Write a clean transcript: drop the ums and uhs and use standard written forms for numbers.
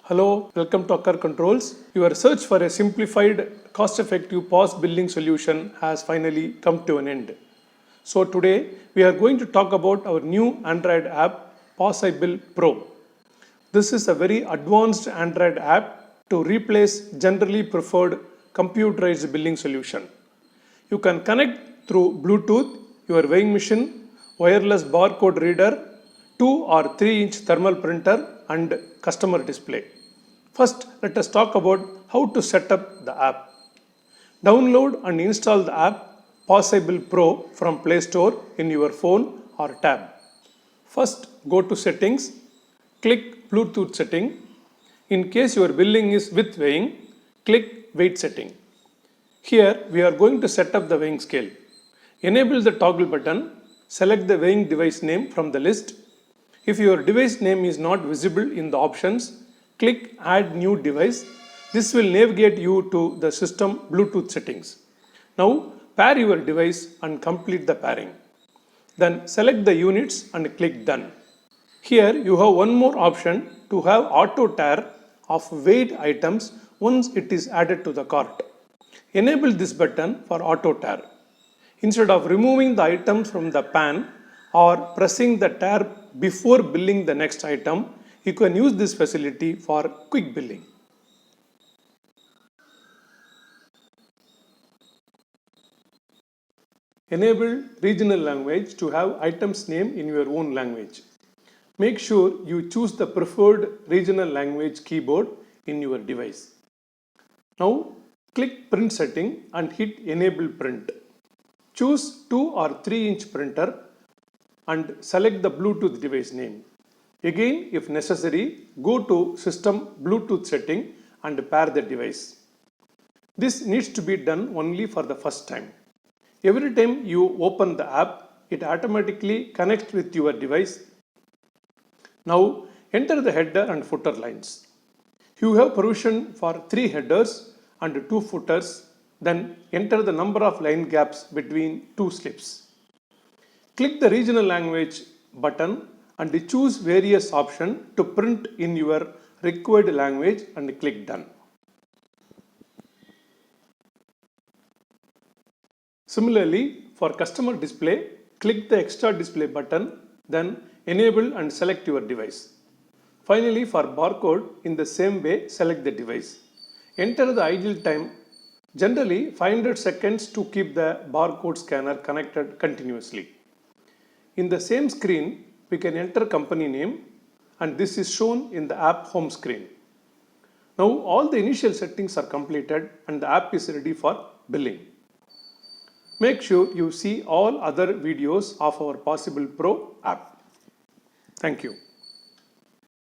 Hello, welcome to Occur Controls. Your search for a simplified, cost-effective POS billing solution has finally come to an end. So today, we are going to talk about our new Android app, POS iBill Pro. This is a very advanced Android app to replace generally preferred computerized billing solution. You can connect through Bluetooth, your weighing machine, wireless barcode reader, 2 or 3-inch thermal printer and customer display. First, let us talk about how to set up the app. Download and install the app POS iBill Pro from Play Store in your phone or tab. First, go to Settings, click Bluetooth setting. In case your billing is with weighing, click Weight setting. Here, we are going to set up the weighing scale. Enable the toggle button, select the weighing device name from the list. If your device name is not visible in the options, click Add New Device. This will navigate you to the system Bluetooth settings. Now, pair your device and complete the pairing. Then select the units and click Done. Here you have one more option to have auto tare of weighed items once it is added to the cart. Enable this button for auto tare. Instead of removing the items from the pan or pressing the tare before billing the next item, you can use this facility for quick billing. Enable regional language to have items name in your own language. Make sure you choose the preferred regional language keyboard in your device. Now click Print setting and hit Enable Print. Choose 2 or 3-inch printer and select the Bluetooth device name. Again, if necessary, go to System Bluetooth setting and pair the device. This needs to be done only for the first time. Every time you open the app, it automatically connects with your device. Now, enter the header and footer lines. You have permission for 3 headers and 2 footers. Then enter the number of line gaps between 2 slips. Click the regional language button and choose various options to print in your required language and click Done. Similarly, for customer display, click the extra display button, then enable and select your device. Finally, for barcode, in the same way, select the device. Enter the idle time, generally 500 seconds to keep the barcode scanner connected continuously. In the same screen, we can enter company name and this is shown in the app home screen. Now all the initial settings are completed and the app is ready for billing. Make sure you see all other videos of our POS iBill Pro app. Thank you.